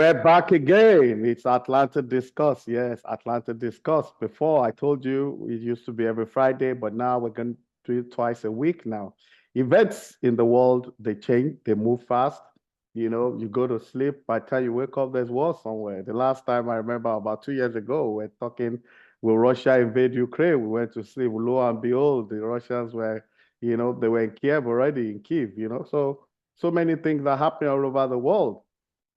We're back again. It's Atlanta Discuss. Yes, Atlanta Discuss. Before I told you it used to be every Friday, but now we're going to do it twice a week now. Events in the world, they change, they move fast. You go to sleep, by the time you wake up, there's war somewhere. The last time I remember about 2 years ago, we're talking, will Russia invade Ukraine? We went to sleep. Lo and behold, the Russians were, they were in Kiev already, in Kiev. So many things are happening all over the world.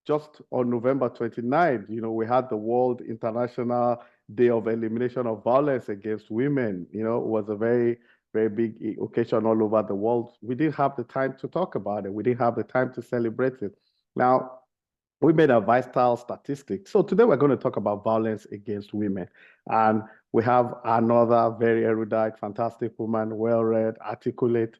Just on November 29th, we had the World International Day of Elimination of Violence Against Women. It was a very, very big occasion all over the world. We didn't have the time to talk about it. We didn't have the time to celebrate it. Now, we made a vital statistic. So today we're going to talk about violence against women. And we have another very erudite, fantastic woman, well-read, articulate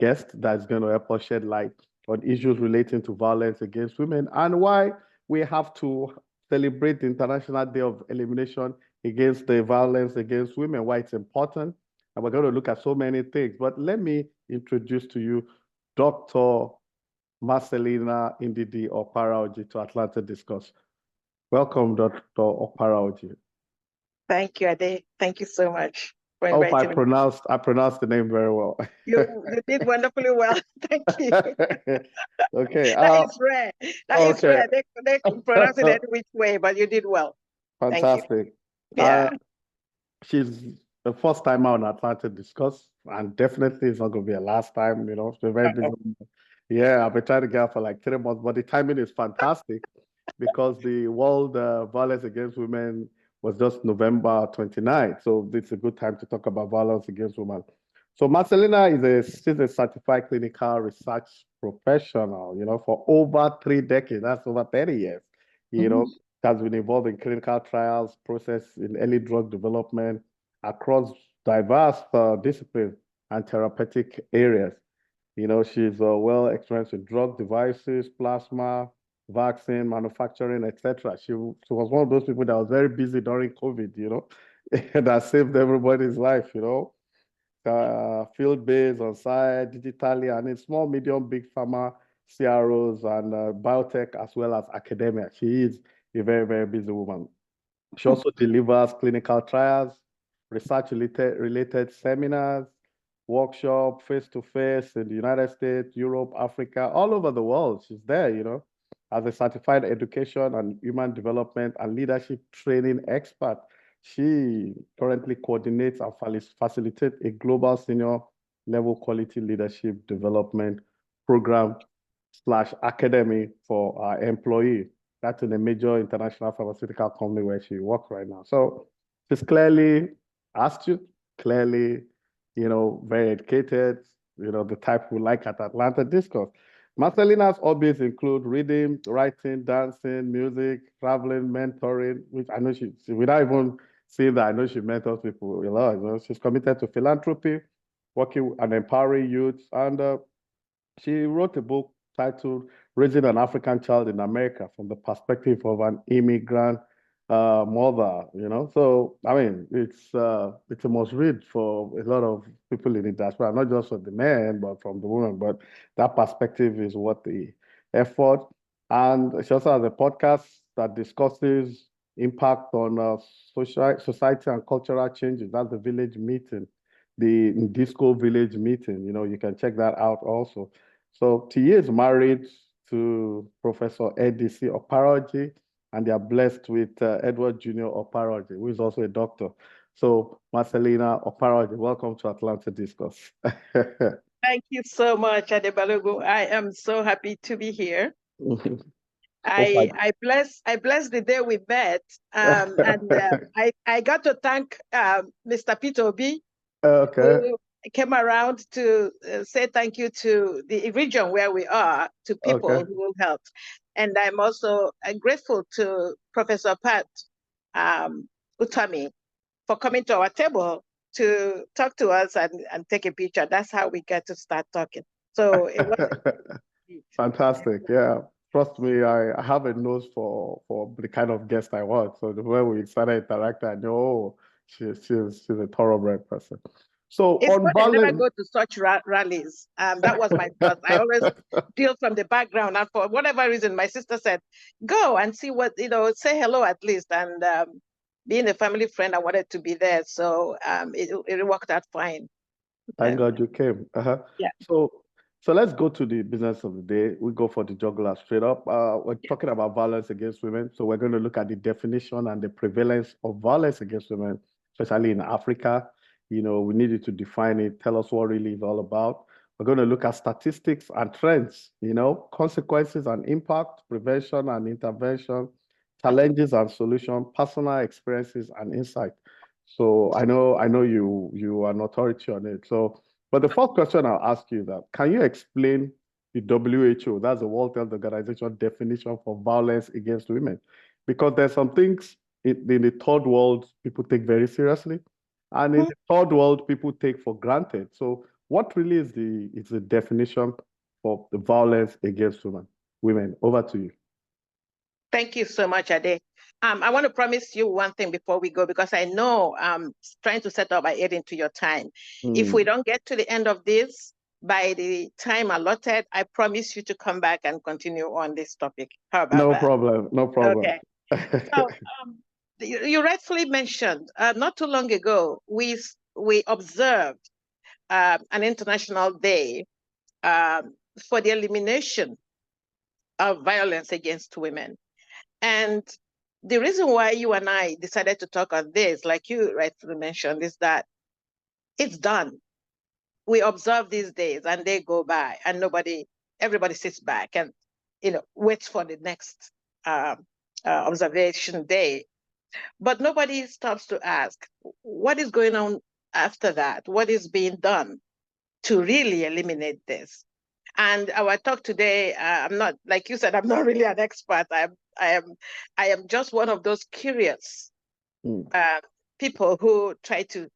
guest that's going to help us shed light on issues relating to violence against women and why we have to celebrate the International Day of Elimination against the violence against women, why it's important. And we're going to look at so many things. But let me introduce to you Dr. Marcellina Oparaoji to Atlanta Discuss. Welcome, Dr. Oparaoji. Thank you, Ade. Thank you so much for I hope inviting me. I pronounced the name very well. You did wonderfully well. Thank you. Okay. That is rare. That is rare. They pronounce it any which way, but you did well. Fantastic. Thank you. Yeah. She's the first time out on Atlanta Discuss, and definitely it's not going to be a last time. It's been very busy. Yeah, I've been trying to get her for like 3 months, but the timing is fantastic because the World Violence Against Women was just November 29th. So it's a good time to talk about violence against women. So Marcellina she's a certified clinical research professional, for over 3 decades. That's over 30 years. Has been involved in clinical trials, process in early drug development across diverse disciplines and therapeutic areas. She's well experienced in drug devices, plasma, vaccine manufacturing, etc. She was one of those people that was very busy during COVID, that saved everybody's life, field-based, on-site, digitally, and in small, medium, big pharma, CROs, and biotech, as well as academia. She is a very, very busy woman. She also delivers clinical trials, research-related seminars, workshop, face-to-face in the United States, Europe, Africa, all over the world. She's there, as a certified education and human development and leadership training expert. She currently coordinates and facilitates a global senior level quality leadership development program / academy for our employee. That's in a major international pharmaceutical company where she works right now. So she's clearly astute, clearly, very educated, the type we like at Atlanta Discourse. Marcellina's hobbies include reading, writing, dancing, music, traveling, mentoring, which I know without even saying that, I know she mentors people a lot. She's committed to philanthropy, working and empowering youth. And she wrote a book titled Raising an African Child in America from the Perspective of an Immigrant Mother, So, I mean, it's a must read for a lot of people in the diaspora, not just for the men, but from the women. But that perspective is what the effort. And she also has a podcast that discusses impact on society and cultural changes. That's the Village Meeting, the Disco Village Meeting. You can check that out also. So she is married to Professor EDC Oparaoji, and they are blessed with Edward Jr. Oparaoji, who is also a doctor. So Marcellina Oparaoji, welcome to Atlanta Discourse. Thank you so much, Adebalogo. I am so happy to be here. I bless the day we met, and I got to thank Mr. Peter Obi, who came around to say thank you to the region where we are, to people who helped. And I'm also grateful to Professor Pat Utami for coming to our table to talk to us and take a picture. That's how we get to start talking. So it was fantastic. Yeah. Trust me, I have a nose for the kind of guest I want. So the way we started interacting, I know she's a thoroughbred person. So It's on good I never violence, go to such rallies. That was my thought. I always deal from the background. And for whatever reason, my sister said, go and see what, say hello at least. And being a family friend, I wanted to be there. So it worked out fine. thank God you came. Yeah. So let's go to the business of the day. We go for the jugular straight up. We're talking about violence against women. So we're going to look at the definition and the prevalence of violence against women, especially in Africa. We needed to define it, tell us what really is all about. We're going to look at statistics and trends, consequences and impact, prevention and intervention, challenges and solution, personal experiences and insight. So I know you are an authority on it. But the first question I'll ask you is that can you explain the WHO, that's the World Health Organization definition for violence against women? Because there's some things in the third world people take very seriously, and in the third world people take for granted. So what really is the definition for the violence against women? Women, over to you. Thank you so much, Ade. I want to promise you one thing before we go, because I know I'm trying to set up by adding to your time. If we don't get to the end of this by the time allotted, I promise you to come back and continue on this topic. How about that? No problem. Okay. So you rightfully mentioned, not too long ago, we observed an international day for the elimination of violence against women. And the reason why you and I decided to talk on this, like you rightfully mentioned, is that it's done. We observe these days and they go by, and everybody sits back and waits for the next observation day. But nobody stops to ask, what is going on after that? What is being done to really eliminate this? And our talk today, I'm not, like you said, I'm not really an expert. I am just one of those curious people who try to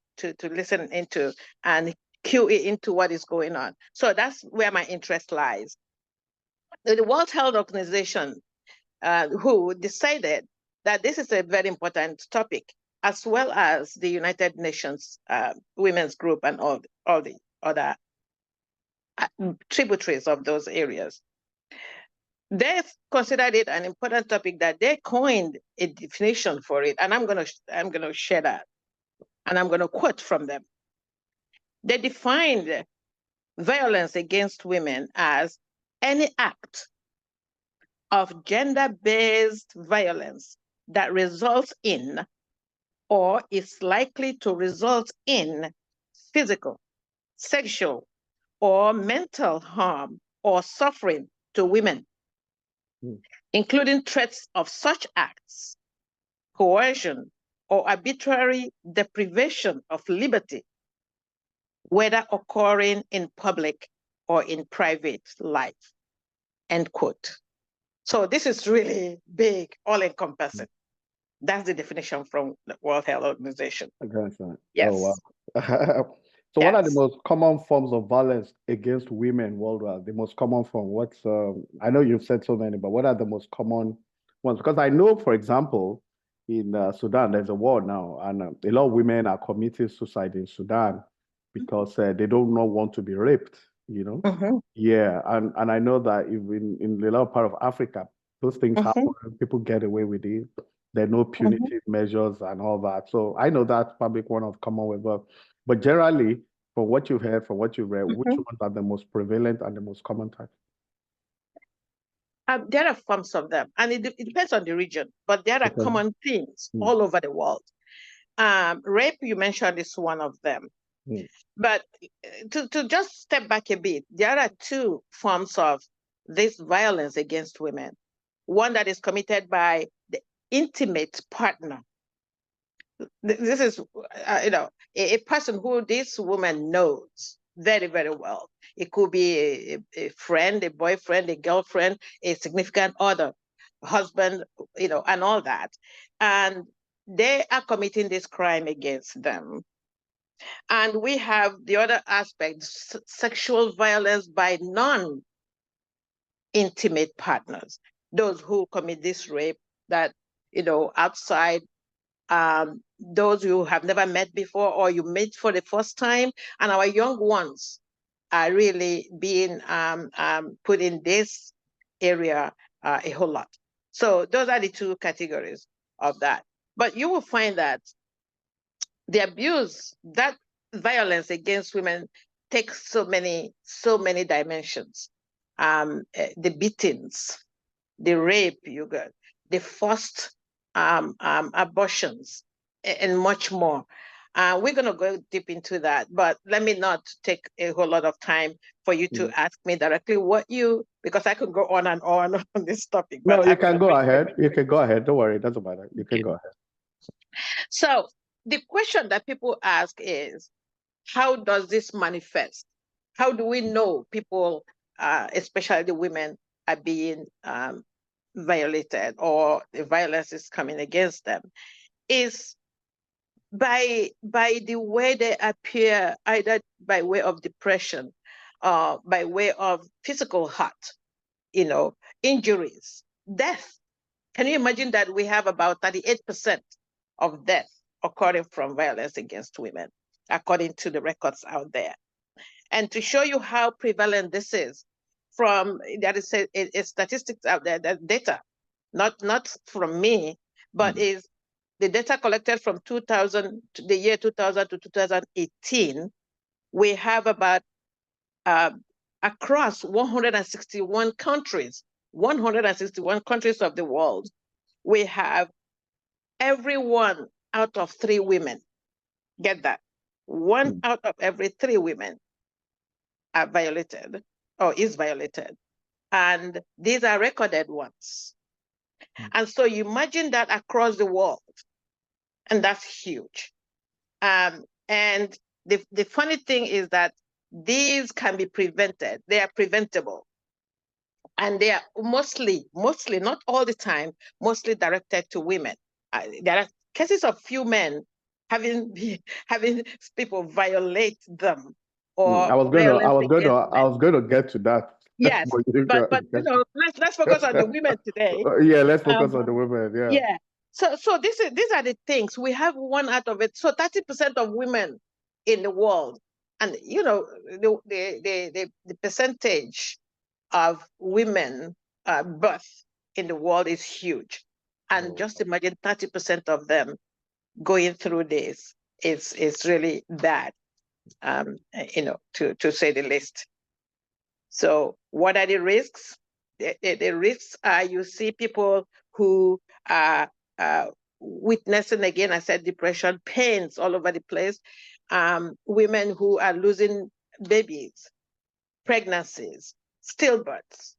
listen into and cue into what is going on. So that's where my interest lies. The World Health Organization, who decided that this is a very important topic, as well as the United Nations Women's Group and all the other tributaries of those areas. They considered it an important topic that they coined a definition for it, and I'm gonna share that, and I'm gonna quote from them. They defined violence against women as any act of gender-based violence that results in or is likely to result in physical, sexual, or mental harm or suffering to women, including threats of such acts, coercion, or arbitrary deprivation of liberty, whether occurring in public or in private life, end quote. So this is really big, all-encompassing. That's the definition from the World Health Organization. Yes. Oh, wow. So what are the most common forms of violence against women worldwide? The most common form, I know you've said so many, but what are the most common ones? Because I know, for example, in Sudan, there's a war now, and a lot of women are committing suicide in Sudan because they don't want to be raped, Yeah, and I know that even in a lot of part of Africa, those things happen, people get away with it. There are no punitive measures and all that. So I know that's probably one of common way, but generally, from what you've heard, from what you've read, which ones are the most prevalent and the most common type? There are forms of them, and it depends on the region, but there are common themes all over the world. Rape, you mentioned, is one of them. But to just step back a bit, there are two forms of this violence against women. One that is committed by the intimate partner. This is, a person who this woman knows very, very well. It could be a friend, a boyfriend, a girlfriend, a significant other, husband, and all that. And they are committing this crime against them. And we have the other aspect, sexual violence by non-intimate partners, those who commit this rape that, outside those you have never met before or you meet for the first time, and our young ones are really being put in this area a whole lot. So those are the two categories of that. But you will find that the abuse, that violence against women takes so many dimensions. The beatings, the rape you got, the forced abortions, and much more. We're going to go deep into that, but let me not take a whole lot of time for you to ask me directly because I could go on and on on this topic. No, But you can go ahead. You can go ahead. Don't worry. It doesn't matter. You can go ahead. So the question that people ask is, how does this manifest? How do we know people, especially the women, are being violated or the violence is coming against them? Is by the way they appear, either by way of depression, by way of physical hurt, injuries, death. Can you imagine that we have about 38% of death occurring from violence against women, according to the records out there? And to show you how prevalent this is, there is a statistics out there, that data, not from me, but is the data collected from the year 2000 to 2018. We have about across 161 countries of the world, we have every 1 out of 3 women. Get that? 1 out of every 3 women are violated or is violated. And these are recorded ones. And so you imagine that across the world, and that's huge. And the funny thing is that these can be prevented. They are preventable. And they are mostly, not all the time, mostly directed to women. There are cases of few men having people violate them. Or I was going to get to that. Yes, but let's focus on the women today. Yeah, let's focus on the women. Yeah. So these are the things. We have 1 out of it. So 30% of women in the world, and the percentage of women birth in the world is huge. And just imagine 30% of them going through this. It's really bad, to say the least. So what are the risks? The risks are, you see people who are witnessing, again, I said depression, pains all over the place, women who are losing babies, pregnancies, stillbirths,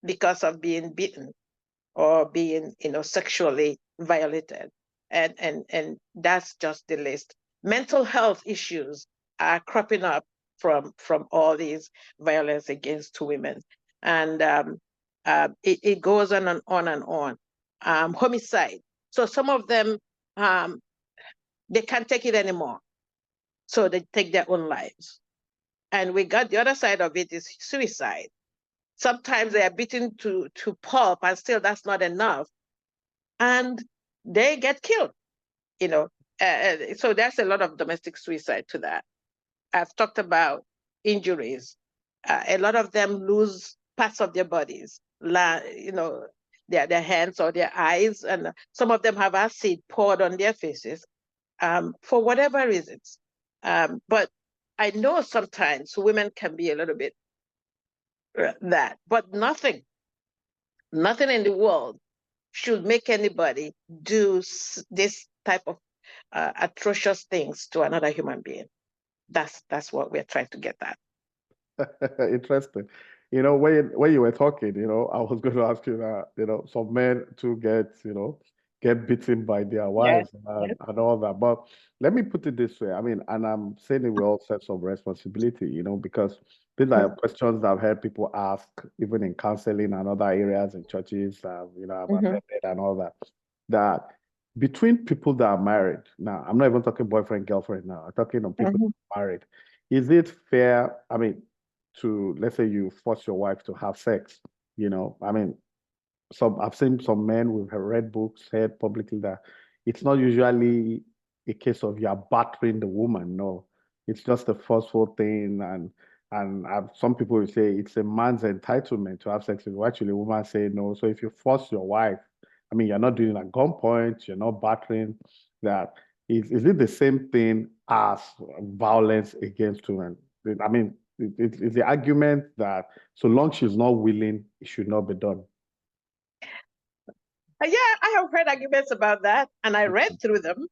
because of being beaten or being, sexually violated. And that's just the list. Mental health issues are cropping up from all these violence against women. And it goes on and on and on. Homicide. So some of them, they can't take it anymore. So they take their own lives. And we got the other side of it is suicide. Sometimes they are beaten to pulp, and still that's not enough. And they get killed, so there's a lot of domestic suicide to that. I've talked about injuries. A lot of them lose parts of their bodies, their hands or their eyes, and some of them have acid poured on their faces for whatever reasons. But I know sometimes women can be a little bit that, but nothing in the world should make anybody do this type of atrocious things to another human being. That's what we're trying to get at. Interesting. When you were talking, I was going to ask you that, some men too get beaten by their wives and all that. But let me put it this way. I mean, and I'm saying it with all sense of responsibility, because these are questions that I've heard people ask, even in counseling and other areas in churches, I've attended and all that. That between people that are married, now, I'm not even talking boyfriend, girlfriend now, I'm talking on people who are married. Is it fair, I mean, to, let's say you force your wife to have sex, I mean, I've seen some men, we've read books, said publicly that, it's not usually a case of you're battering the woman. No, it's just a forceful thing. And some people will say it's a man's entitlement to have sex with you. Actually, a woman say no. So if you force your wife, I mean, you're not doing it at gunpoint, you're not battering. That is it the same thing as violence against women? I mean, it's the argument that so long she's not willing, it should not be done. Yeah, I have heard arguments about that, and I read through them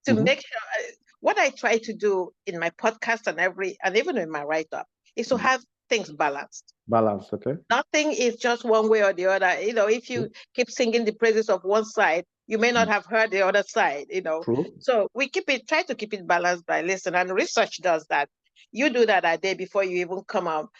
to make sure. What I try to do in my podcast and even in my write-up is to have things balanced. Balance, okay. Nothing is just one way or the other. If you keep singing the praises of one side, you may not have heard the other side. True. So we try to keep it balanced by listening, and research does that. You do that a day before you even come up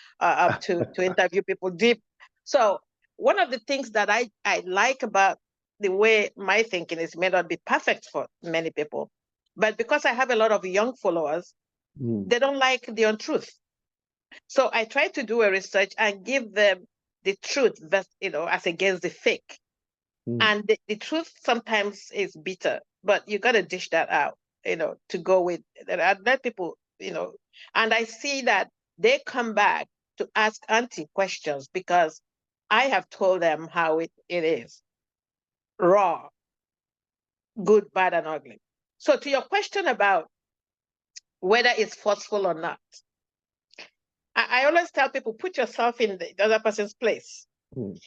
to interview people deep. So one of the things that I like about the way my thinking is may not be perfect for many people, but because I have a lot of young followers, they don't like the untruth. So I try to do a research and give them the truth, as against the fake. And the truth sometimes is bitter, but you got to dish that out, to go with and let people, and I see that they come back to ask auntie questions because I have told them how it is. Raw, good, bad, and ugly. So to your question about whether it's forceful or not, I always tell people, put yourself in the other person's place.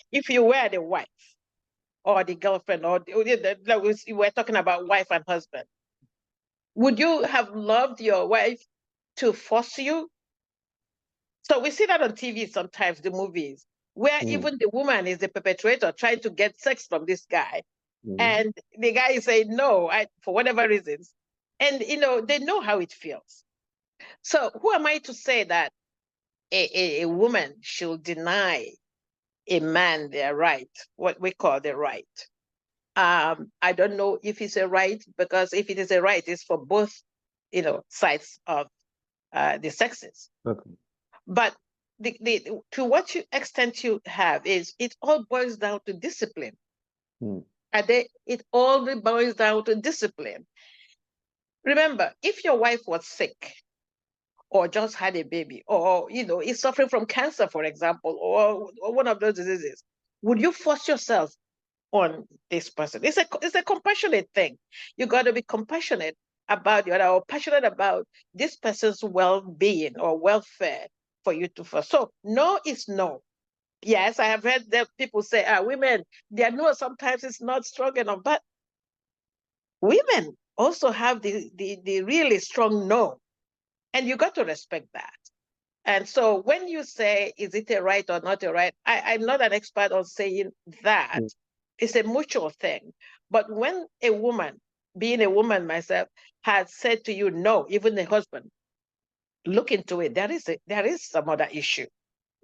If you were the wife or the girlfriend, we're talking about wife and husband, would you have loved your wife to force you? So we see that on TV sometimes, the movies, where even the woman is the perpetrator trying to get sex from this guy. And the guy is saying, no, for whatever reasons. And, they know how it feels. So who am I to say that a woman should deny a man their right, what we call the right? I don't know if it's a right, because if it is a right, it's for both, sides of the sexes. Okay. But to what extent you have is it all boils down to discipline. It all boils down to discipline. Remember, if your wife was sick or just had a baby or, is suffering from cancer, for example, or one of those diseases, would you force yourself on this person? It's a compassionate thing. You got to be compassionate about the other, or passionate about this person's well-being or welfare for you to force. So no is no. Yes, I have heard that people say, women, their no sometimes is not strong enough, but women also have the really strong no, and you got to respect that. And so when you say, is it a right or not a right? I'm not an expert on saying that. It's a mutual thing. But when a woman, being a woman myself, has said to you no, even the husband, look into it. There is some other issue.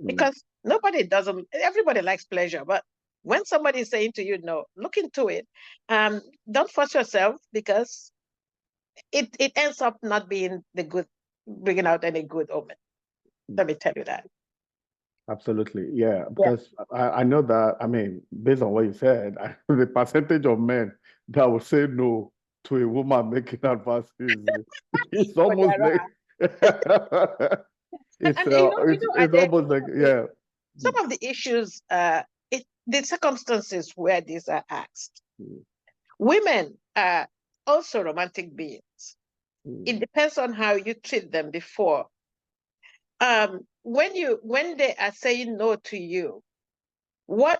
Because everybody likes pleasure, but when somebody is saying to you no, look into it. Don't force yourself, because it ends up not being bringing out any good omen. Let me tell you that. Absolutely. Yeah. Because I know that, I mean, based on what you said, the percentage of men that will say no to a woman making advances is almost like, it's almost like, yeah. Some of the issues, the circumstances where these are asked. Women are also romantic beings. It depends on how you treat them before. When they are saying no to you, what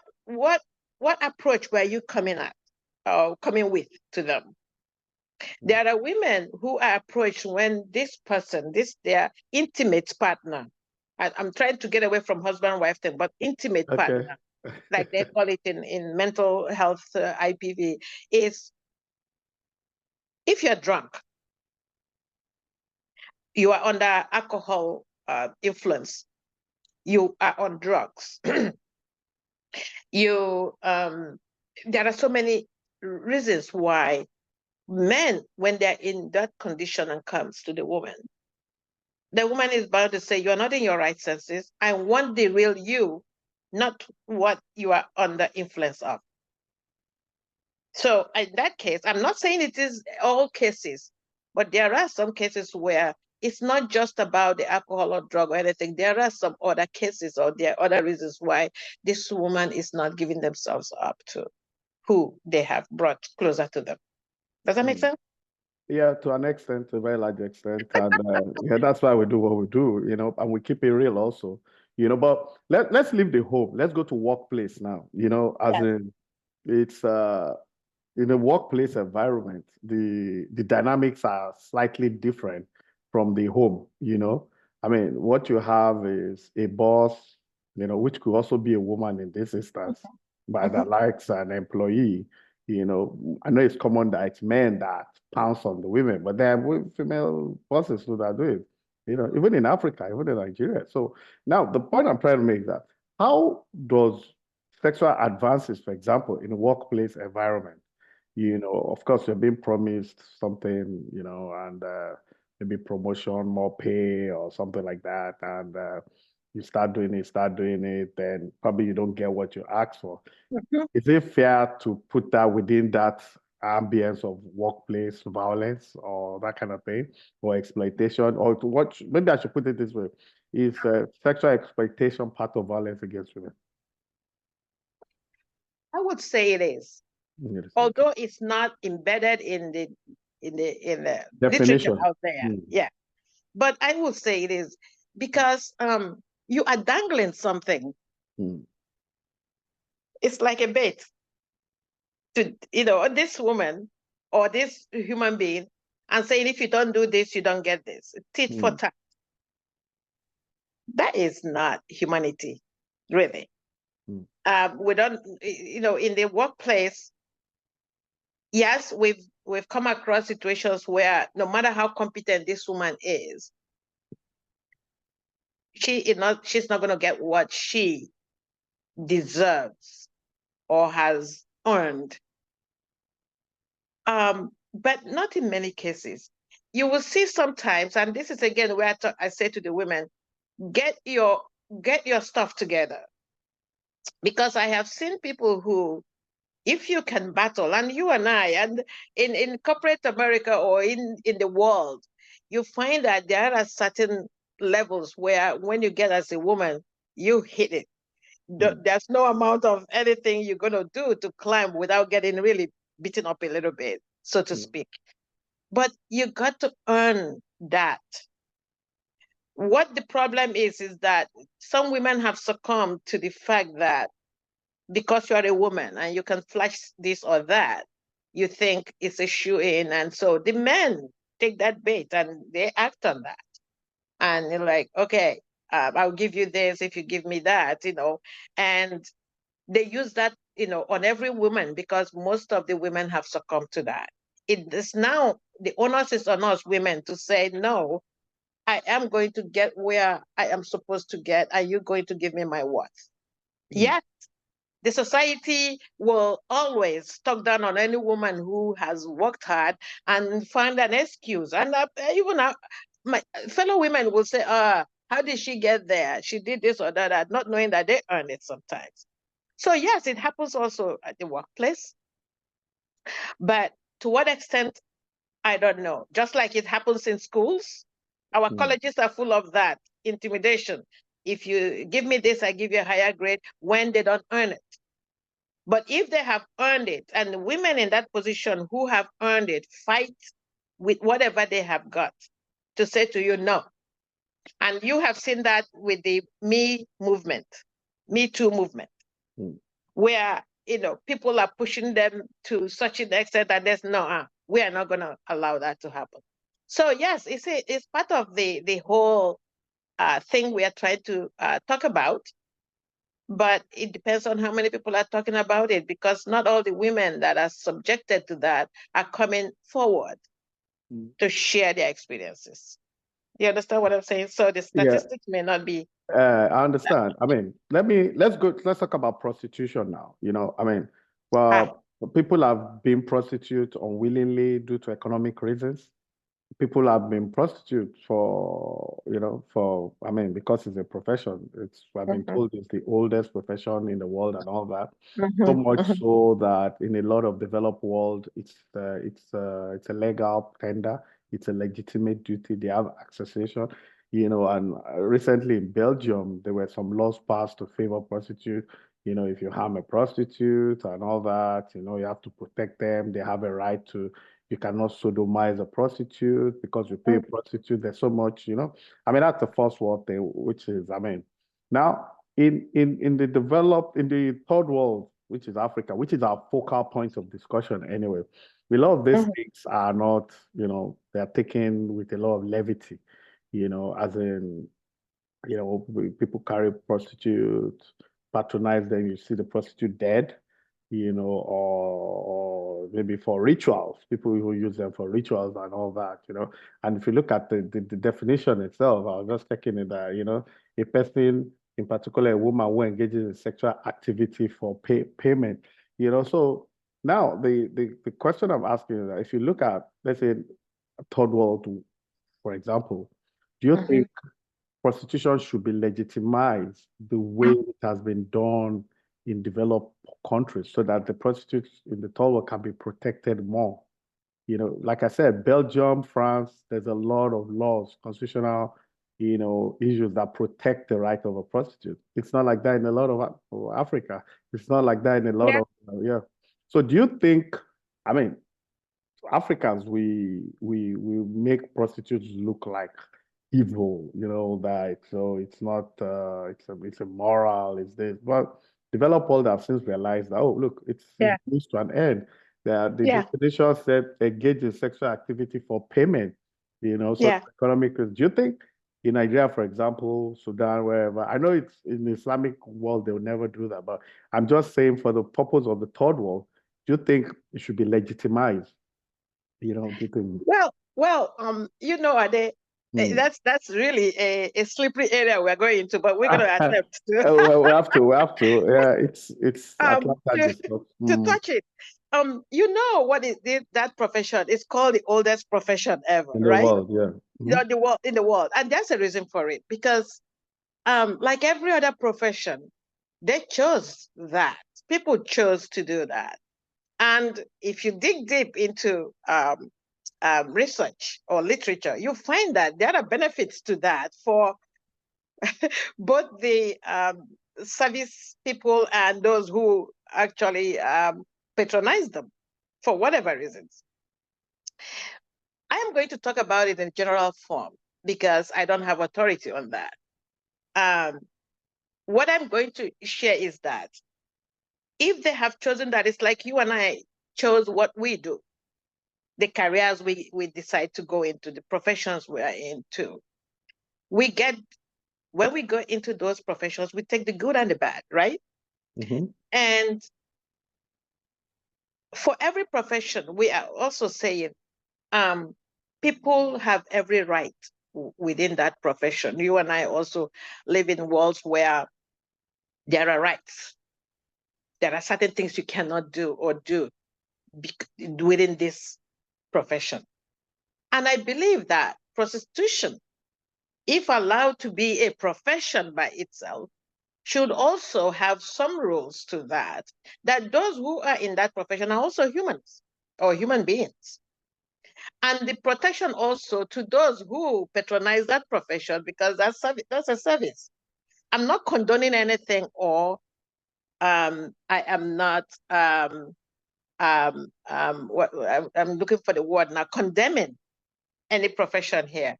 approach were you coming with to them? There are women who are approached when this person, their intimate partner, I'm trying to get away from husband-wife thing, but intimate partner, like they call it in mental health, IPV, is if you're drunk, you are under alcohol influence, you are on drugs, there are so many reasons why men, when they're in that condition and comes to the woman is bound to say, you're not in your right senses. I want the real you, not what you are under influence of. So in that case, I'm not saying it is all cases, but there are some cases where it's not just about the alcohol or drug or anything. There are some other cases or there are other reasons why this woman is not giving themselves up to who they have brought closer to them. Does that make sense? Yeah, to an extent, to a very large extent. And yeah, that's why we do what we do, and we keep it real also, but let's leave the home. Let's go to workplace now, as Yeah. in it's in a workplace environment, the dynamics are slightly different from the home, I mean, what you have is a boss, which could also be a woman in this instance, but that likes an employee, I know it's common that it's men that pounce on the women, but there are female bosses who that do it, even in Africa, even in Nigeria. So now the point I'm trying to make is that how does sexual advances, for example, in a workplace environment, of course, you're being promised something, and maybe promotion, more pay, or something like that, and you start doing it, then probably you don't get what you asked for. Mhm. Is it fair to put that within that ambience of workplace violence or that kind of thing, or exploitation, or to what? Maybe I should put it this way: is sexual exploitation part of violence against women? I would say it is, Yes, okay. although it's not embedded in the literature Definition. out there. Mm, Yeah, but I would say it is because you are dangling something. mm, It's like a bait to this woman or this human being, and saying if you don't do this, you don't get this. Tit for mm, tat. That is not humanity, really. mm, We don't, in the workplace. Yes, we've come across situations where no matter how competent this woman is, she's not going to get what she deserves or has earned. But not in many cases. You will see sometimes, and this is again where I say to the women, get your stuff together, because I have seen people who, if you can battle, and you and I, and in corporate America or in the world, you find that there are certain levels where when you get as a woman, you hit it. mm, There's no amount of anything you're going to do to climb without getting really beaten up a little bit, so to mm, speak. But you got to earn that. What the problem is that some women have succumbed to the fact that because you're a woman and you can flash this or that, you think it's a shoe in. And so the men take that bait and they act on that. And they're like, okay, I'll give you this if you give me that, And they use that, on every woman, because most of the women have succumbed to that. It is now the onus is on us women to say, no, I am going to get where I am supposed to get. Are you going to give me my worth? mm, Yes, the society will always talk down on any woman who has worked hard and find an excuse. And even my fellow women will say, how did she get there? She did this or that, not knowing that they earn it sometimes. So yes, it happens also at the workplace. But to what extent, I don't know. Just like it happens in schools, our mm, colleges are full of that intimidation. If you give me this, I give you a higher grade when they don't earn it. But if they have earned it, and the women in that position who have earned it fight with whatever they have got to say to you no. And you have seen that with the Me movement, Me Too movement, mm. where people are pushing them to such an extent that there's no, we are not going to allow that to happen. So yes, it's part of the whole thing we are trying to talk about. But it depends on how many people are talking about it, because not all the women that are subjected to that are coming forward to share their experiences. You understand what I'm saying? So the Yeah, statistics may not be. I understand. I mean, let's talk about prostitution now. I mean, Ah, well, people have been prostitutes unwillingly due to economic reasons. people have been prostitutes for, I mean, because it's a profession. I've been told it's the oldest profession in the world and all that. So much so that in a lot of developed world, it's a legal tender. It's a legitimate duty. They have accession, and recently in Belgium, there were some laws passed to favor prostitutes. If you harm a prostitute and all that, you have to protect them. They have a right to you cannot sodomize a prostitute because you pay a prostitute. There's so much, I mean, that's the first world thing, which is, I mean, now in the third world, which is Africa, which is our focal point of discussion anyway, a lot of these things are not, they're taken with a lot of levity, as in, people carry prostitutes, patronize them, you see the prostitute dead, or maybe for rituals, people who use them for rituals and all that. And if you look at the definition itself, I was just checking it that, a person, in particular a woman who engages in sexual activity for payment, so now the question I'm asking is that if you look at, let's say, third world, for example, do you think prostitution should be legitimized the way it has been done in developed countries so that the prostitutes in the third world can be protected more? Like I said, Belgium, France, there's a lot of laws, constitutional, issues that protect the right of a prostitute. It's not like that in a lot of Africa. It's not like that in a lot of, yeah. So do you think, I mean, Africans, we make prostitutes look like evil, that so it's not it's immoral, it's this. But developed world have since realized that, oh, look, it moves to an end. The definition said engage in sexual activity for payment, so economic. Do you think in Nigeria, for example, Sudan, wherever, I know it's in the Islamic world, they'll never do that, but I'm just saying for the purpose of the third world, do you think it should be legitimized? Do you think? Ade, that's really a slippery area we're going into, but we're going to attempt to. Well, we have to. Yeah, it's to touch it. What is that profession? It's called the oldest profession ever, in the right? world, yeah. In the world, and there's a reason for it because, like every other profession, they chose that. People chose to do that, and if you dig deep into research or literature, you find that there are benefits to that for both the service people and those who actually patronize them for whatever reasons. I am going to talk about it in general form because I don't have authority on that. What I'm going to share is that if they have chosen that, it's like you and I chose what we do, the careers we decide to go into, the professions we are into. When we go into those professions, we take the good and the bad, right? And for every profession, we are also saying people have every right within that profession. You and I also live in worlds where there are rights. There are certain things you cannot do or do within this profession. And I believe that prostitution, if allowed to be a profession by itself, should also have some rules to that those who are in that profession are also humans or human beings. And the protection also to those who patronize that profession, because that's a service. I'm not condoning anything, or I am not I'm looking for the word now, condemning any profession here.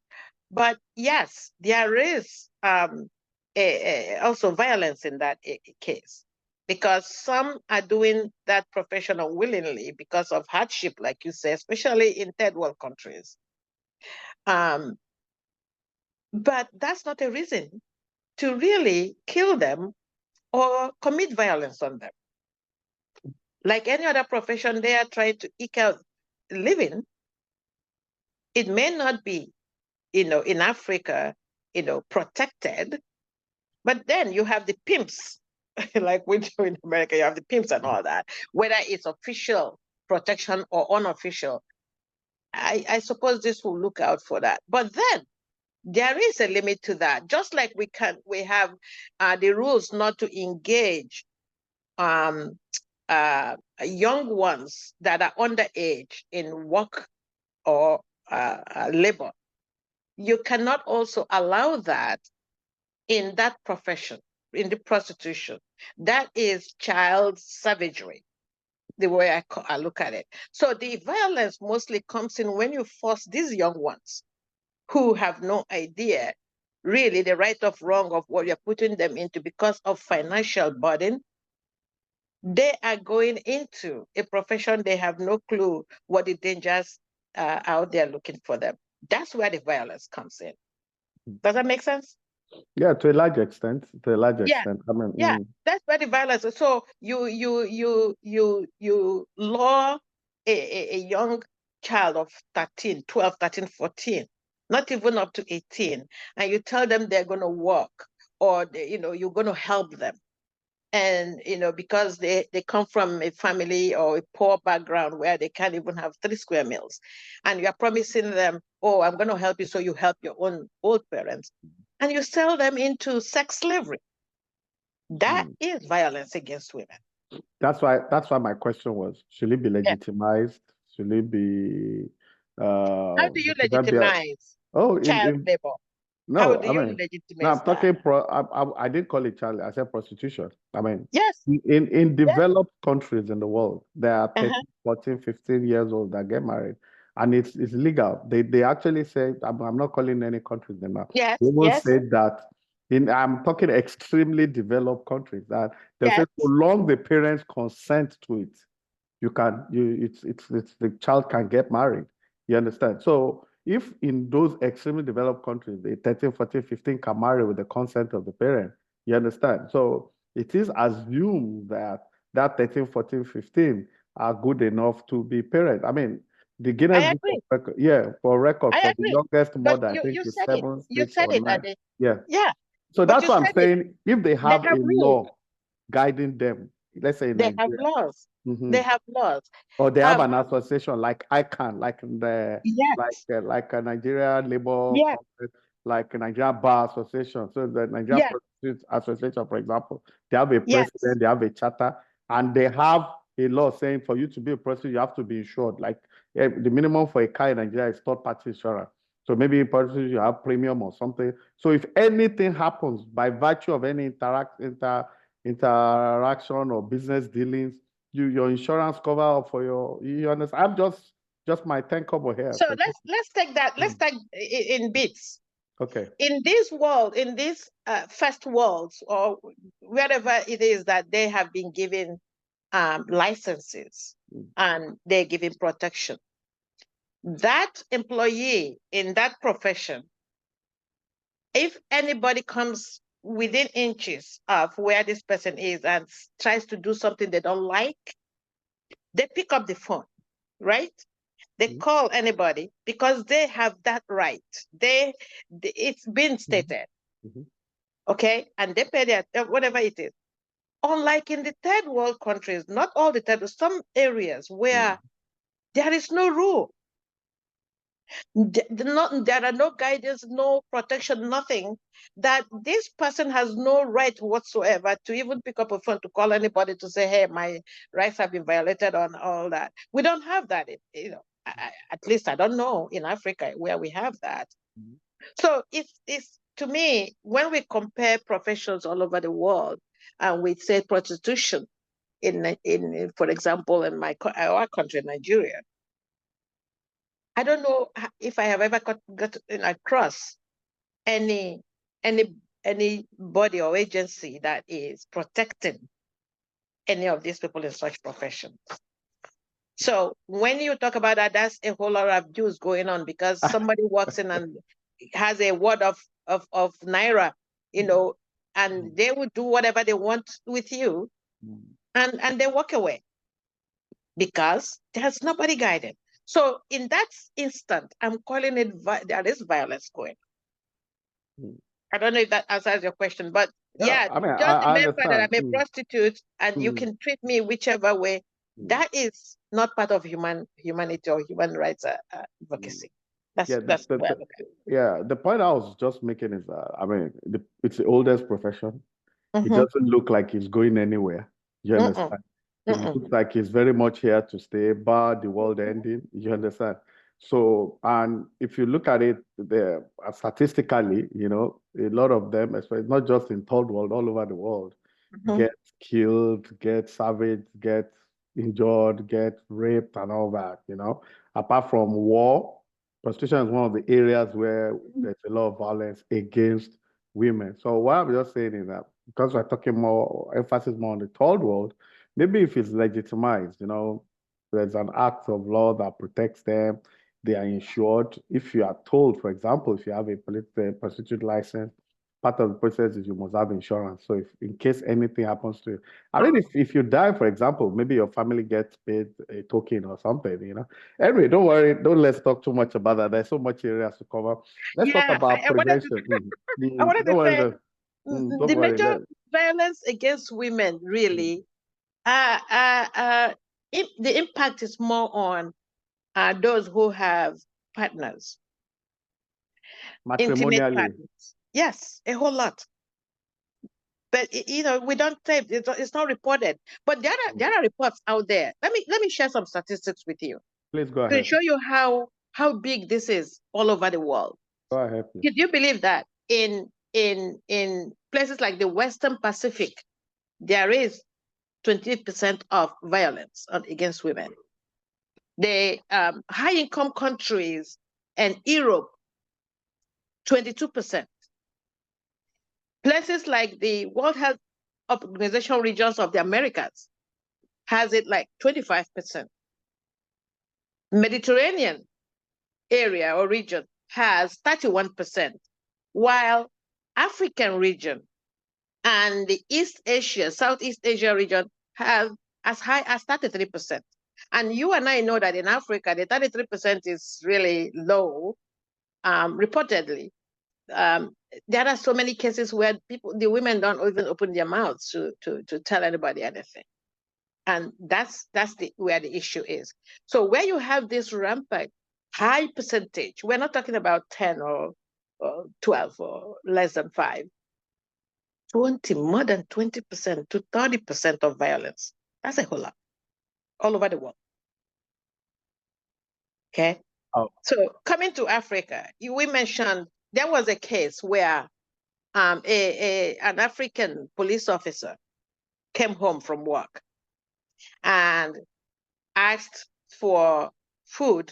But yes, there is also violence in that case, because some are doing that profession unwillingly because of hardship, like you say, especially in third world countries. But that's not a reason to really kill them or commit violence on them. Like any other profession, they are trying to eke out a living. It may not be, in Africa, protected, but then you have the pimps, like we do in America, you have the pimps and all that, whether it's official protection or unofficial. I suppose this will look out for that. But then there is a limit to that. Just like we have the rules not to engage young ones that are underage in work or labor. You cannot also allow that in that profession, in the prostitution. That is child savagery, the way I look at it. So the violence mostly comes in when you force these young ones who have no idea really the right or wrong of what you're putting them into because of financial burden. They are going into a profession they have no clue what the dangers are out there looking for them. That's where the violence comes in. Does that make sense? Yeah, to a large extent. To a large Yeah. extent. I mean, Yeah, that's where the violence is. So you lure a young child of 13, 12, 13, 14, not even up to 18, and you tell them they're going to work, or you're going to help them. And because they come from a family or a poor background where they can't even have 3 square meals, and you're promising them, oh, I'm going to help you, so you help your own old parents, and you sell them into sex slavery. That is violence against women. That's why my question was, should it be legitimized? Should it be How do you legitimize child labor? No, How do I you mean, no, legitimize I'm that? talking I didn't call it child, I said prostitution. I mean, yes, in developed countries in the world, there are 13, 14, 15 years old that get married, and it's legal. They actually say, I'm not calling any countries name now. Yes, They will yes, say that I'm talking extremely developed countries, that they'll say yes. so long the parents consent to it, it's the child can get married. You understand? So if in those extremely developed countries, the 13, 14, 15 can marry with the consent of the parent, you understand? So it is assumed that 13, 14, 15 are good enough to be parents. I mean, the Guinness I Book agree. of Record, yeah, for record, I for the agree. youngest But mother, I think you is said it. 7, You 6, said or it, 9. Ade. Yeah. Yeah. So But that's you what I'm said it. saying. If they They have a have rules. law guiding them, let's say in They have Nigeria, laws. They have laws. or they have an association like ICANN, like Yes. like a Nigeria Labor Yes. Congress, like a Nigeria Bar Association. So the Nigeria Yes. Prostitute Association, for example, they have a Yes. president, they have a charter, and they have a law saying for you to be a prostitute, you have to be insured. Like the minimum for a car in Nigeria is third-party insurance. So maybe in prostitute you have premium or something. So if anything happens by virtue of any interaction or business dealings, your insurance cover for you understand? I'm just my 10 kobo here. So let's take that. Let's take in bits. Okay. In this world, in these first worlds, or wherever it is that they have been given licenses and they're given protection, that employee in that profession, if anybody comes within inches of where this person is and tries to do something they don't like, they pick up the phone, right? They call anybody because they have that right. It's been stated. Okay? And they pay their whatever it is. Unlike in the third world countries, not all the third, some areas where there is no rule. There are no guidance, no protection, nothing, that this person has no right whatsoever to even pick up a phone to call anybody to say, hey, my rights have been violated on all that. We don't have that, at least I don't know in Africa where we have that. So it's to me, when we compare professions all over the world and we say prostitution in for example, in our country, Nigeria, I don't know if I have ever got across any body or agency that is protecting any of these people in such professions. So when you talk about that, that's a whole lot of abuse going on, because somebody walks in and has a word of naira, and they will do whatever they want with you, and they walk away because there's nobody guiding. So in that instant, I'm calling it there is violence going on. I don't know if that answers your question, but yeah, I mean, just I remember that understand. I'm a prostitute and you can treat me whichever way. That is not part of humanity or human rights advocacy. That's where I look at it. Yeah, the point I was just making is that, I mean, it's the oldest profession. It doesn't look like he's going anywhere. You understand? It looks like he's very much here to stay, bar the world ending. You understand? So, and if you look at it there statistically, you know, a lot of them, especially not just in third world, all over the world, get killed, get savaged, get injured, get raped, and all that. You know, apart from war, prostitution is one of the areas where there's a lot of violence against women. So what I'm just saying is that because we're talking more emphasis more on the third world, maybe if it's legitimized, you know, there's an act of law that protects them, they are insured. If you are told, for example, if you have a prostitute license, part of the process is you must have insurance. So if in case anything happens to you, I mean, if you die, for example, maybe your family gets paid a token or something, you know. Anyway, don't worry, let's talk too much about that. There's so much areas to cover. Let's talk about prevention. I wanted to say, don't the worry. major violence against women really, the impact is more on those who have partners, intimate partners. Yes, a whole lot. But you know, we don't say it's not reported. But there are reports out there. Let me share some statistics with you. Please go ahead. To show you how big this is all over the world. Go ahead. Did you believe that in places like the Western Pacific, there is 28% of violence against women? The high-income countries and Europe, 22%. Places like the World Health Organization regions of the Americas has it like 25%. Mediterranean area or region has 31%, while African region and the East Asia, Southeast Asia region have as high as 33%. And you and I know that in Africa, the 33% is really low, reportedly. There are so many cases where the women don't even open their mouths to tell anybody anything. And that's where the issue is. So where you have this rampant high percentage, we're not talking about 10 or 12 or less than 5, 20, more than 20% to 30% of violence. That's a whole lot all over the world. Okay. Oh. So coming to Africa, we mentioned there was a case where an African police officer came home from work and asked for food.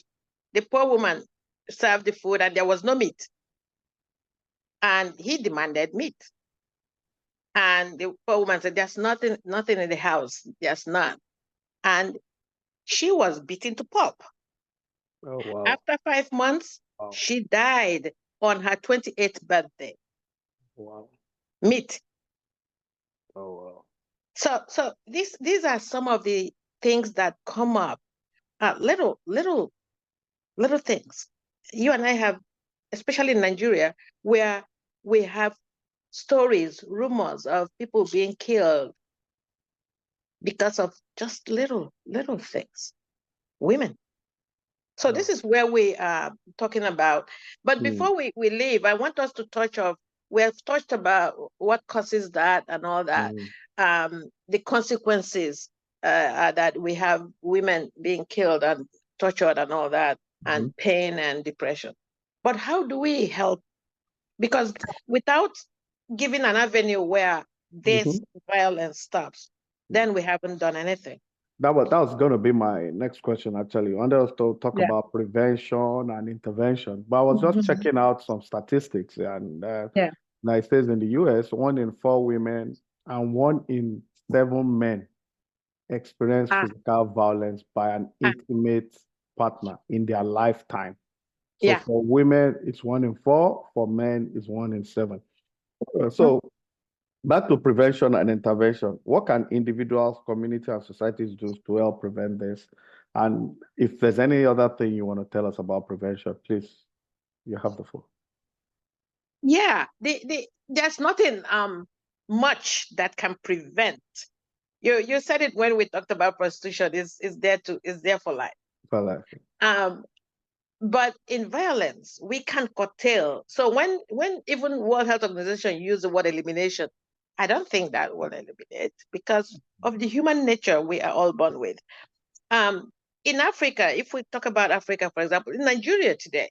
The poor woman served the food and there was no meat. And he demanded meat. And the poor woman said, there's nothing in the house. There's none. And she was beaten to pulp. Oh, wow. After 5 months, wow, she died on her 28th birthday. Wow. Meat. Oh, wow. So these are some of the things that come up. Little things. You and I have, especially in Nigeria, where we have stories, rumors of people being killed because of just little things. Women. So this is where we are talking about. But before we leave, I want us to touch on, we have touched about what causes that and all that, the consequences that we have women being killed and tortured and all that, and pain and depression. But how do we help? Because without giving an avenue where this violence stops, then we haven't done anything. That was going to be my next question, actually. I wanted us to talk about prevention and intervention, but I was just checking out some statistics, and now it says in the US, 1 in 4 women and 1 in 7 men experience physical violence by an intimate partner in their lifetime. So for women, it's 1 in 4. For men, it's 1 in 7. So back to prevention and intervention. What can individuals, community, and societies do to help prevent this? And if there's any other thing you want to tell us about prevention, please, you have the floor. Yeah, there's nothing much that can prevent You said it when we talked about prostitution. Is there for life. For life. But in violence, we can curtail. So when even World Health Organization use the word elimination, I don't think that will eliminate, because of the human nature we are all born with. In Africa, if we talk about Africa, for example, in Nigeria today,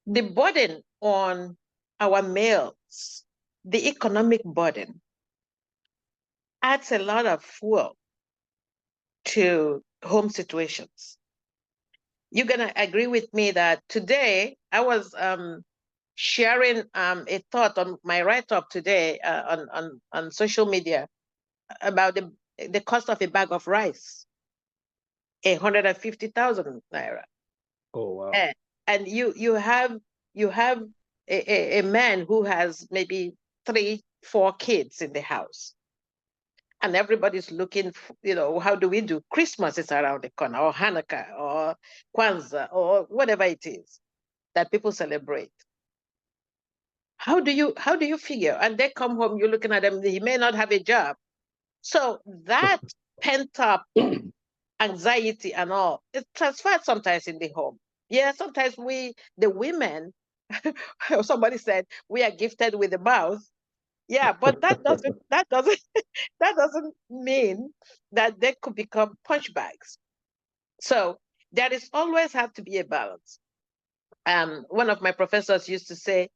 the burden on our males, the economic burden, adds a lot of fuel to home situations. You're going to agree with me that today I was sharing a thought on my write-up today on social media about the cost of a bag of rice, 150,000 naira. Oh wow! And you have a man who has maybe 3-4 kids in the house, and everybody's looking, how do we do? Christmas is around the corner, or Hanukkah, or Kwanzaa, or whatever it is that people celebrate. How do you figure? And they come home, you're looking at them, he may not have a job. So that pent up anxiety and all, it transfers sometimes in the home. Yeah, sometimes the women, somebody said, we are gifted with a mouth. Yeah, but that doesn't mean that they could become punch bags. So there is always have to be a balance. One of my professors used to say,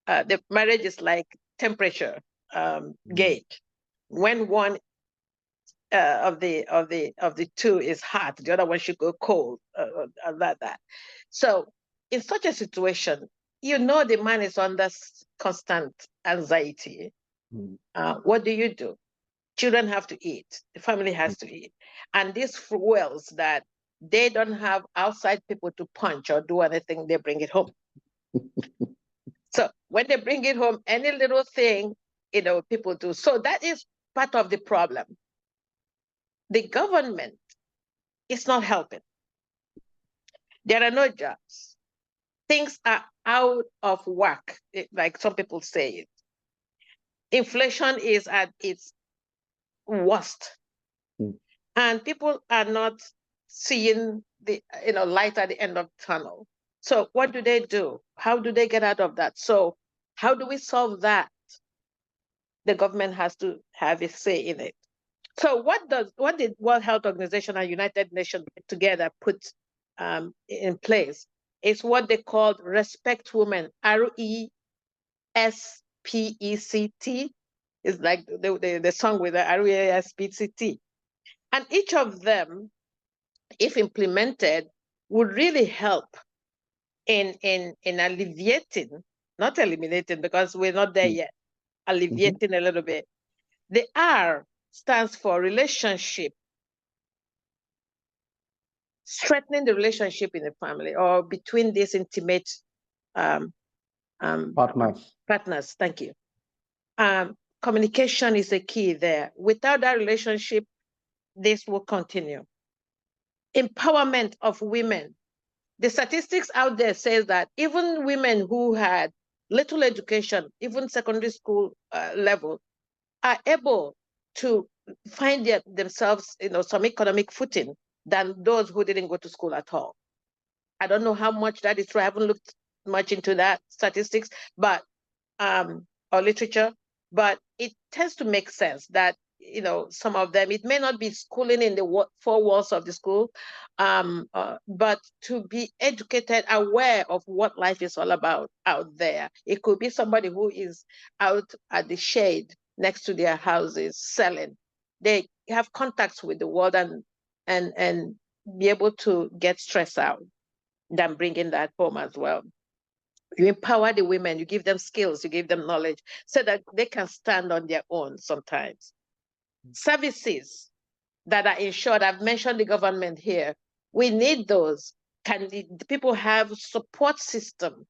the marriage is like temperature gauge. When one of the two is hot, the other one should go cold, like that. So in such a situation, the man is under constant anxiety. What do? Children have to eat. The family has to eat. And these fuels that they don't have outside people to punch or do anything, they bring it home. So when they bring it home, any little thing, people do. So that is part of the problem. The government is not helping. There are no jobs. Things are out of whack, like some people say it. Inflation is at its worst. And people are not seeing the light at the end of the tunnel. So what do? How do they get out of that? So how do we solve that? The government has to have a say in it. So what did World Health Organization and United Nations together put in place? It's what they called Respect Women, RESPECT. It's like the song with the RESPCT. And each of them, if implemented, would really help in alleviating, not eliminating, because we're not there yet, alleviating a little bit. The R stands for relationship, strengthening the relationship in the family or between these intimate partners. Thank you. Communication is a key there. Without that relationship, this will continue. Empowerment of women. The statistics out there says that even women who had little education, even secondary school level, are able to find themselves, some economic footing than those who didn't go to school at all. I don't know how much that is true. I haven't looked much into that statistics, but or literature, but it tends to make sense that some of them, it may not be schooling in the 4 walls of the school, but to be educated, aware of what life is all about out there. It could be somebody who is out at the shade next to their houses selling. They have contacts with the world and be able to get stress out than bringing that home as well. You empower the women, you give them skills, you give them knowledge so that they can stand on their own sometimes. Services that are insured, I've mentioned the government here. We need those. Can the people have support system?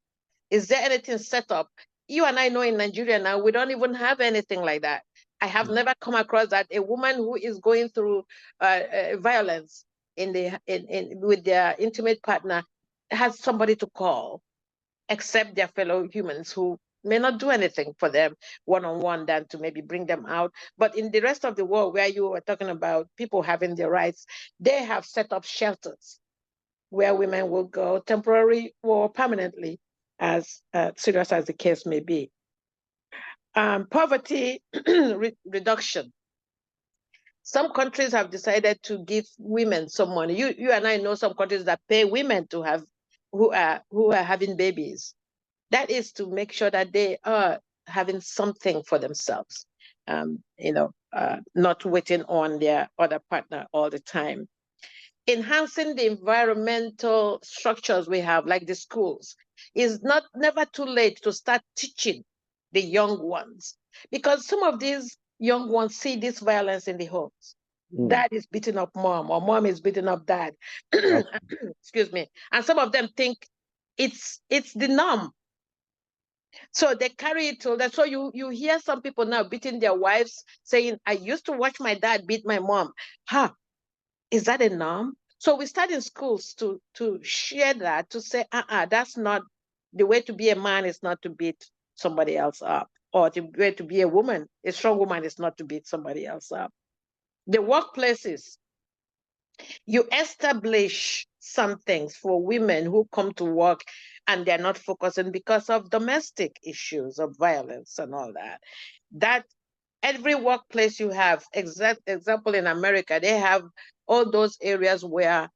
Is there anything set up? You and I know in Nigeria now, we don't even have anything like that. I have never come across that a woman who is going through violence with their intimate partner has somebody to call, except their fellow humans who may not do anything for them one-on-one than to maybe bring them out. But in the rest of the world, where you were talking about people having their rights, they have set up shelters where women will go temporarily or permanently, as serious as the case may be. Poverty reduction. Some countries have decided to give women some money. You and I know some countries that pay women to have who are having babies. That is to make sure that they are having something for themselves, not waiting on their other partner all the time. Enhancing the environmental structures we have, like the schools, is never too late to start teaching the young ones, because some of these young ones see this violence in the homes. Dad is beating up mom, or mom is beating up dad. Excuse me. And some of them think it's the norm. So they carry it to that. So you hear some people now beating their wives, saying, I used to watch my dad beat my mom. Is that a norm? So we start in schools to share that, to say, that's not the way to be a man, is not to beat somebody else up. Or the way to be a woman, a strong woman, is not to beat somebody else up. The workplaces, you establish some things for women who come to work and they're not focusing because of domestic issues of violence and all that. That every workplace you have, example in America, they have all those areas where,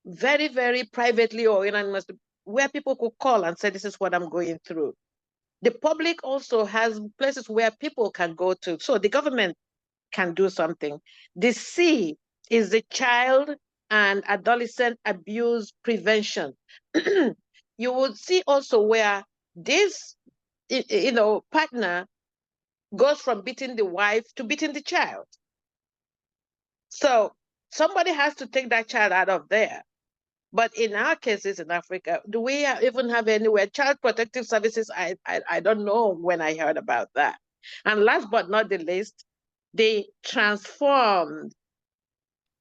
very, very privately or anonymously, where people could call and say, this is what I'm going through. The public also has places where people can go to. So the government can do something. The C is the child and adolescent abuse prevention. You would see also where this, partner goes from beating the wife to beating the child. So somebody has to take that child out of there. But in our cases in Africa, do we even have anywhere? Child protective services, I don't know when I heard about that. And last but not the least, they transformed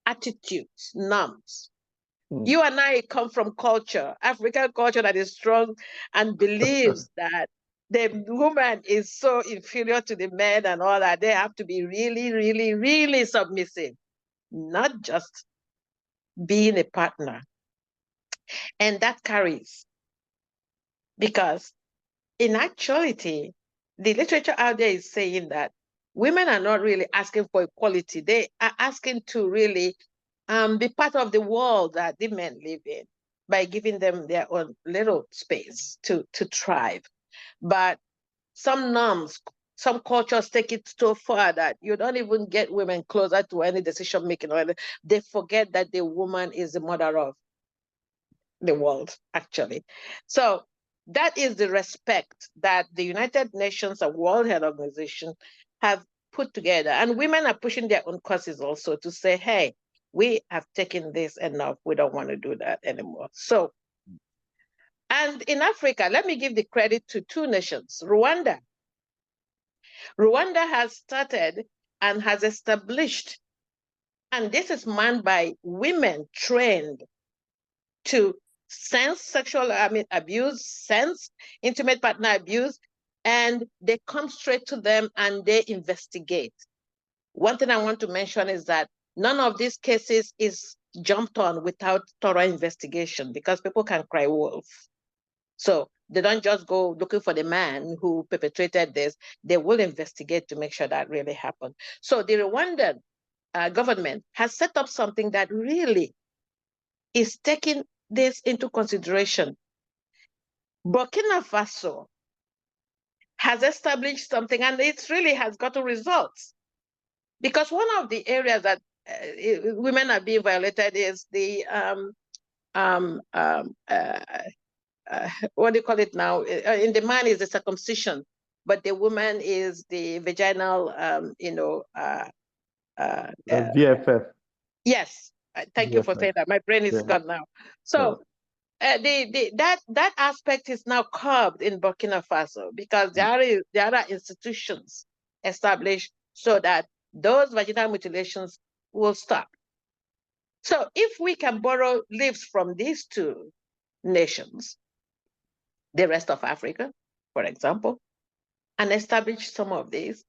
attitudes, norms. You and I come from culture, African culture, that is strong and believes that the woman is so inferior to the men and all that. They have to be really, really, really submissive, not just being a partner. And that carries, because in actuality, the literature out there is saying that women are not really asking for equality. They are asking to really be part of the world that the men live in, by giving them their own little space to thrive. But some norms, some cultures take it so far that you don't even get women closer to any decision making. They forget that the woman is the mother of the world, actually. So that is the respect that the United Nations and World Health Organization have put together. And women are pushing their own causes also to say, hey, we have taken this enough. We don't want to do that anymore. So, and in Africa, let me give the credit to two nations. Rwanda has started and has established, and this is manned by women trained to sense sexual abuse, sense intimate partner abuse, and they come straight to them and they investigate. One thing I want to mention is that none of these cases is jumped on without thorough investigation, because people can cry wolf. So they don't just go looking for the man who perpetrated this. They will investigate to make sure that really happened. So the Rwandan government has set up something that really is taking this into consideration. Burkina Faso has established something, and it really has gotten results. Because one of the areas that women are being violated is the what do you call it now? In the man is the circumcision, but the woman is the vaginal, VFF. Yes, thank you for saying that. My brain is gone now. So that aspect is now curbed in Burkina Faso, because there are institutions established so that those vaginal mutilations will stop. So if we can borrow leaves from these two nations, the rest of Africa, for example, and establish some of these.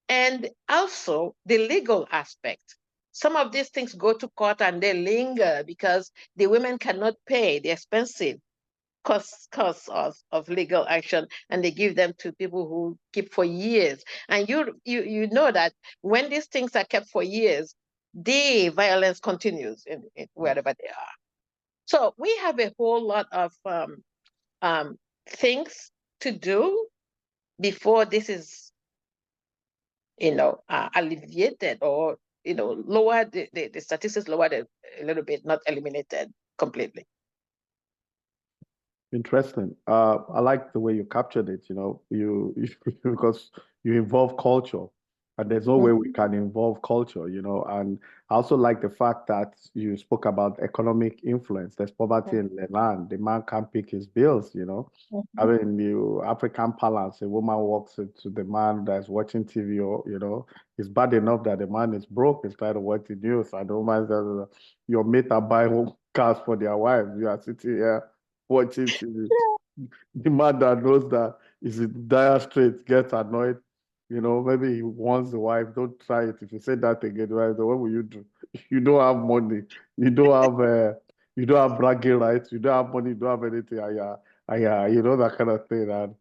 And also the legal aspect. Some of these things go to court and they linger because the women cannot pay the expensive costs of legal action, and they give them to people who keep for years. And you know that when these things are kept for years, the violence continues in wherever they are. So we have a whole lot of things to do before this is, alleviated, or, lower the statistics, lowered a little bit, not eliminated completely. Interesting. I like the way you captured it, you because you involve culture, and there's no way we can involve culture, and I also like the fact that you spoke about economic influence. There's poverty in the land. The man can't pick his bills. I mean, the African balance, a woman walks into the man that's watching TV, or, it's bad enough that the man is broke instead of watching news, and the woman says, your mate are buying cars for their wives. You are sitting here watching TV. The man that knows that is in dire straits gets annoyed. Maybe he wants the wife. Don't try it. If you say that again, right, then what will you do? You don't have money. You don't have bragging rights. You don't have money. You don't have anything. That kind of thing. And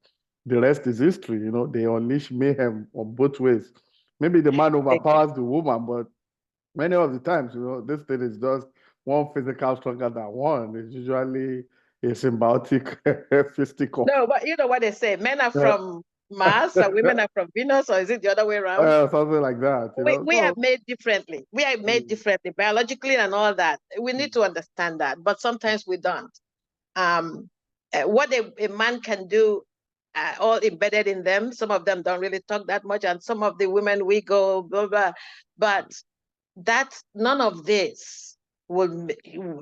the rest is history. They unleash mayhem on both ways. Maybe the man overpowers the woman, but many of the times, this thing is just one physical stronger than one. It's usually a symbiotic fisticuff. No, but you know what they say, men are from Mars and women are from Venus, or is it the other way around? Something like that. We are made differently. We are made differently biologically and all that. We need to understand that, but sometimes we don't. What a man can do, all embedded in them. Some of them don't really talk that much, and some of the women, we go blah blah. But that none of this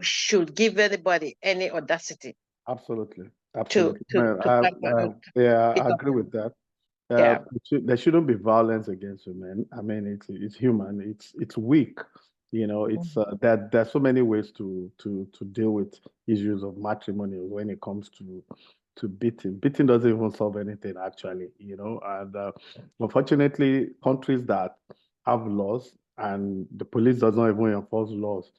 should give anybody any audacity. Absolutely. Yeah, I agree with that. Yeah. There shouldn't be violence against women. I mean, it's human. It's weak. It's that there's so many ways to deal with issues of matrimony when it comes to beating. Beating doesn't even solve anything actually. And unfortunately, countries that have laws and the police does not even enforce laws.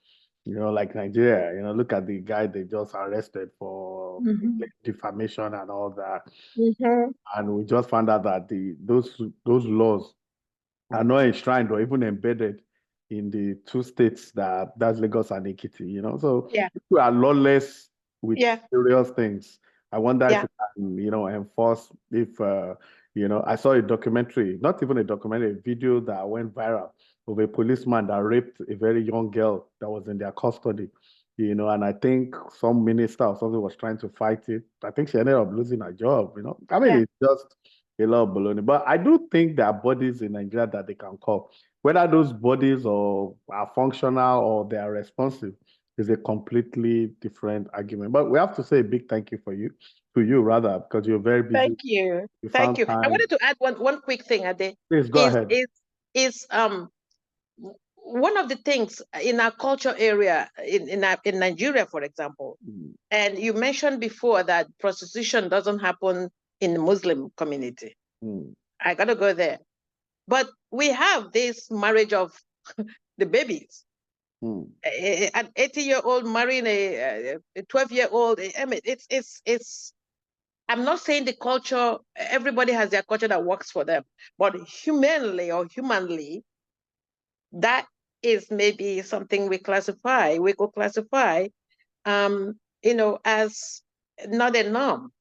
Like Nigeria. Look at the guy they just arrested for defamation and all that. And we just found out that those laws are not enshrined or even embedded in the two states that's Lagos and Ekiti. So people are lawless with serious things. I wonder if we can, enforce if I saw a documentary, not even a documentary, a video that went viral of a policeman that raped a very young girl that was in their custody. And I think some minister or something was trying to fight it. I think she ended up losing her job. I mean, it's just a lot of baloney. But I do think there are bodies in Nigeria that they can call. Whether those bodies are functional or they are responsive is a completely different argument. But we have to say a big thank you to you rather, because you're very busy. Thank you. Thank you. I wanted to add one quick thing, Ade. Please go ahead. Is one of the things in our culture area in Nigeria, for example, and you mentioned before that prostitution doesn't happen in the Muslim community. I got to go there. But we have this marriage of the babies. An 80-year-old marrying a 12-year-old. I mean, it's. I'm not saying the culture. Everybody has their culture that works for them, but humanly, that is maybe something we could classify, as not a norm.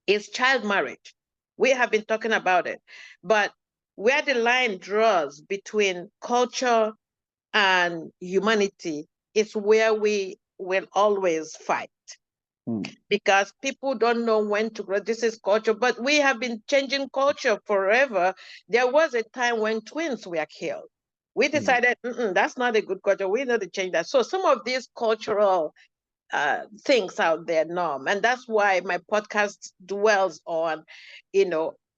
It's child marriage. We have been talking about it, but where the line draws between culture and humanity is where we will always fight. Because people don't know when to grow. This is culture, but we have been changing culture forever. There was a time when twins were killed. We decided that's not a good culture. We need to change that. So some of these cultural things out there, norm, and that's why my podcast dwells on,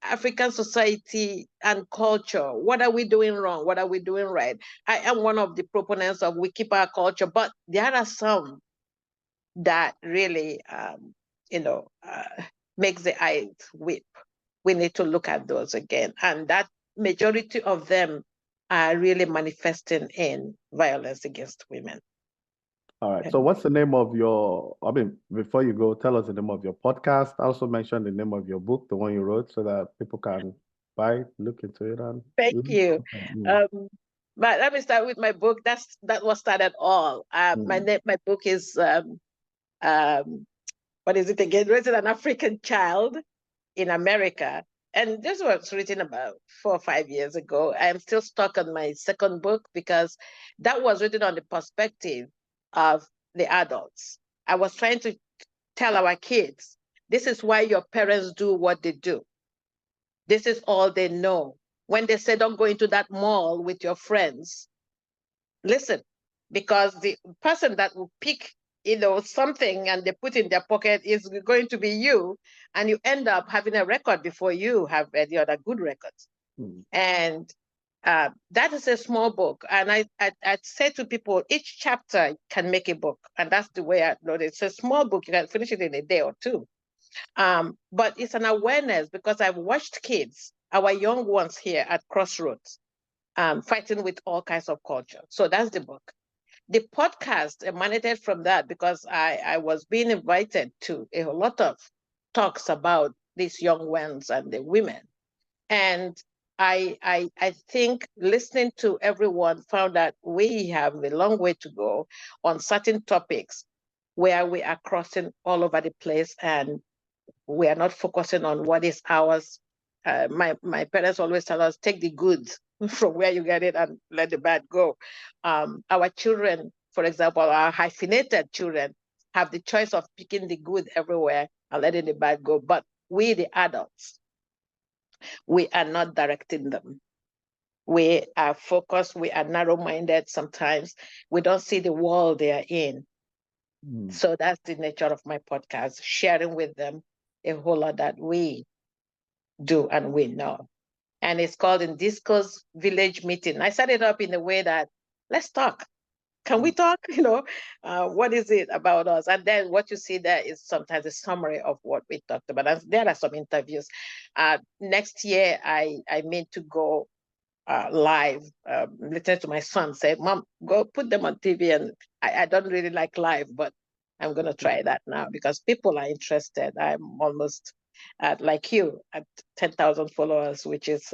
African society and culture. What are we doing wrong? What are we doing right? I am one of the proponents of we keep our culture, but there are some that really, makes the eyes weep. We need to look at those again. And that majority of them are really manifesting in violence against women. All right. So what's the name of your, I mean, before you go, tell us the name of your podcast. Also mention the name of your book, the one you wrote, so that people can buy, look into it and Thank you. But let me start with my book. That was started all. My book is what is it again? Raising an African Child in America. And this was written about 4 or 5 years ago. I am still stuck on my second book because that was written on the perspective of the adults. I was trying to tell our kids, this is why your parents do what they do. This is all they know. When they say don't go into that mall with your friends, listen, because the person that will pick something and they put in their pocket is going to be you, and you end up having a record before you have any other good records. And that is a small book. And I say to people, each chapter can make a book. And that's the way I know it. It's a small book. You can finish it in a day or two. But it's an awareness because I've watched kids, our young ones here at Crossroads, fighting with all kinds of culture. So that's the book. The podcast emanated from that because I was being invited to a lot of talks about these young ones and the women. And I think listening to everyone found that we have a long way to go on certain topics where we are crossing all over the place and we are not focusing on what is ours. My parents always tell us, take the goods from where you get it and let the bad go. Our children, for example, our hyphenated children have the choice of picking the good everywhere and letting the bad go. But we, the adults, we are not directing them. We are focused, we are narrow-minded sometimes. We don't see the world they are in. So that's the nature of my podcast, sharing with them a whole lot that we do and we know. And it's called In Disco's Village Meeting. I set it up in a way that, let's talk. Can we talk? What is it about us? And then what you see there is sometimes a summary of what we talked about. And there are some interviews. Next year, I mean to go live. Listening to my son say, Mom, go put them on TV. And I don't really like live, but I'm going to try that now because people are interested. I'm almost like you at 10,000 followers, which is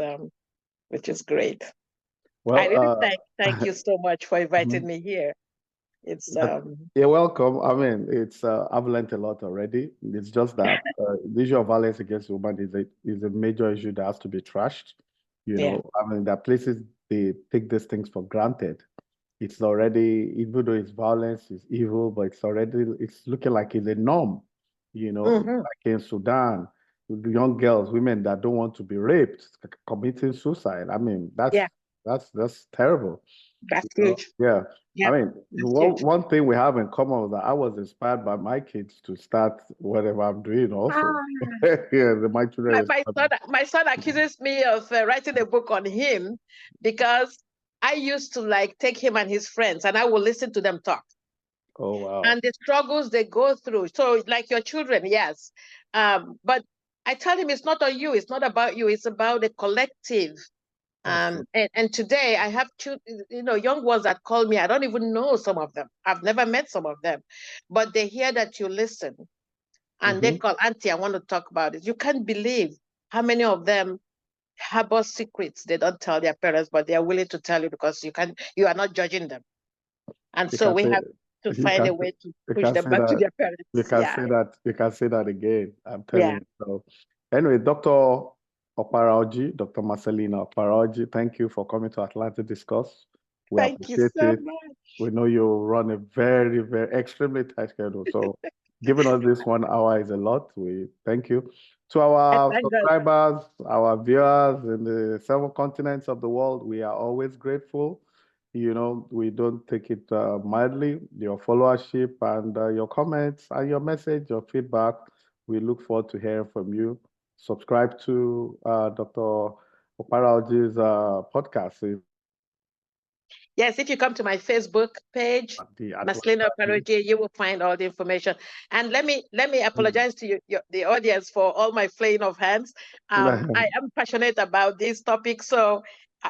great. Well, I really thank you so much for inviting me here. It's You're welcome. I mean, it's I've learned a lot already. It's just that the issue of violence against women is a major issue that has to be trashed. I mean, there are places they take these things for granted. It's already, even though it's violence, it's evil, but it's looking like it's a norm. Like in Sudan, with the young girls, women that don't want to be raped, committing suicide. I mean, that's terrible. That's huge. Yeah. I mean, one thing we have in common was that I was inspired by my kids to start whatever I'm doing also. Yeah, my children. My son accuses me of writing a book on him because I used to take him and his friends and I will listen to them talk. Oh, wow. And the struggles they go through. So like your children, yes. But I tell him it's not on you. It's not about you. It's about the collective. And today I have two, young ones that call me. I don't even know some of them. I've never met some of them, but they hear that you listen and they call, Auntie, I want to talk about it. You can't believe how many of them harbor secrets they don't tell their parents, but they are willing to tell you because you are not judging them. And so we have to find a way to push them back to their parents. You can say that again. I'm telling you. So anyway, Dr. Oparaoji, Dr. Marcellina Oparaoji, thank you for coming to Atlanta to discuss. We appreciate it. We know you run a very, very extremely tight schedule. So giving us this 1 hour is a lot. We thank you. To our subscribers, our viewers in the 7 continents of the world, we are always grateful. We don't take it mildly. Your followership and your comments and your message, your feedback, we look forward to hearing from you. Subscribe to Dr. Oparaoji's podcast. Yes, if you come to my Facebook page, Marcellina Oparaoji, you will find all the information. And let me apologize to you, the audience, for all my flaying of hands. I am passionate about this topic, so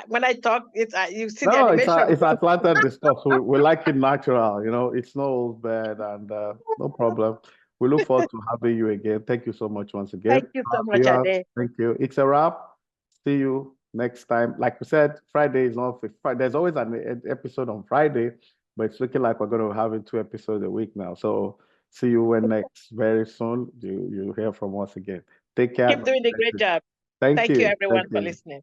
when I talk, you see the animation. It's Atlanta discuss. We like it natural, it's no old bed, and no problem. We look forward to having you again. Thank you so much once again. Thank you so much, Ade. Thank you. It's a wrap. See you next time. Like we said, Friday is not Friday. There's always an episode on Friday, but it's looking like we're going to be having 2 episodes a week now. So see you when next very soon. You hear from us again. Take care. Keep doing a great job. Thank you, everyone, for listening.